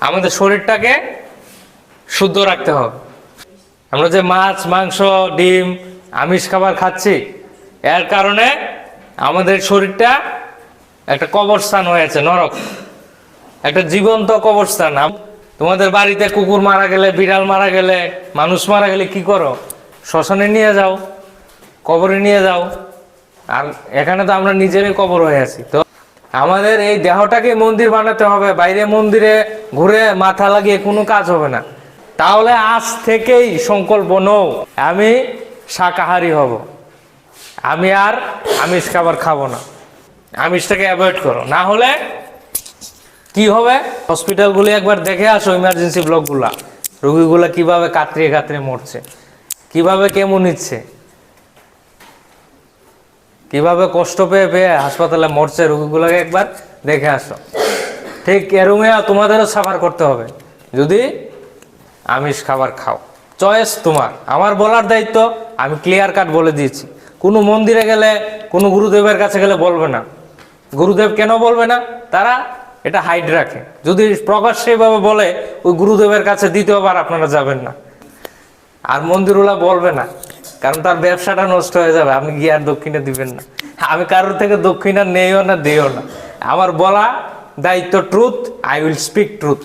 আমাদের শরীরটাকে শুদ্ধ রাখতে হবে। আমরা যে মাছ, মাংস, ডিম, আমিষ খাবার খাচ্ছি, এর কারণে আমাদের শরীরটা একটা কবরস্থান হয়েছে, নরক, একটা জীবন্ত কবরস্থান। তোমাদের বাড়িতে কুকুর মারা গেলে, বিড়াল মারা গেলে, মানুষ মারা গেলে কি করো? শ্মশানে নিয়ে যাও, কবরে নিয়ে যাও। আর এখানে তো আমরা নিজেরাই কবর হয়ে আছি। তো আমাদের এই দেহটাকে মন্দির বানাতে হবে। বাইরে মন্দিরে ঘুরে মাথা লাগিয়ে কোনো কাজ হবে না। তাহলে আজ থেকেই সংকল্প নাও, আমি শাকাহারী হব, আমি আর আমিষ খাবার খাবো না, আমিষটাকে অ্যাভয়েড করো। না হলে কি হবে? হসপিটালগুলি একবার দেখে আসো, ইমার্জেন্সি ব্লকগুলা, রোগীগুলা কিভাবে কাতরিয়ে কাতরিয়ে মরছে, কিভাবে কেমন নিচ্ছে, কিভাবে কষ্ট পেয়ে পেয়ে হাসপাতালে মরছে, রোগীগুলোকে একবার দেখে আসো। ঠিক এরমে তোমাদেরও সাফার করতে হবে যদি আমিষ খাবার খাও। চয়েস তোমার, আমার বলার দায়িত্ব আমি ক্লিয়ার কাট বলে দিয়েছি। কোনো মন্দিরে গেলে, কোনো গুরুদেবের কাছে গেলে বলবে না। গুরুদেব কেন বলবে না? তারা এটা হাইড রাখে। যদি প্রকাশ্যে ভাবে বলে, ওই গুরুদেবের কাছে দ্বিতীয়বার আপনারা যাবেন না। আর মন্দিরওয়ালা বলবে না, কারণ তার ব্যবসাটা নষ্ট হয়ে যাবে। আপনি গিয়ে আর দক্ষিণা দিবেন না। আমি কারোর থেকে দক্ষিণা নেইও না, দিও না। আমার বলা দায়িত্ব truth, I will speak truth.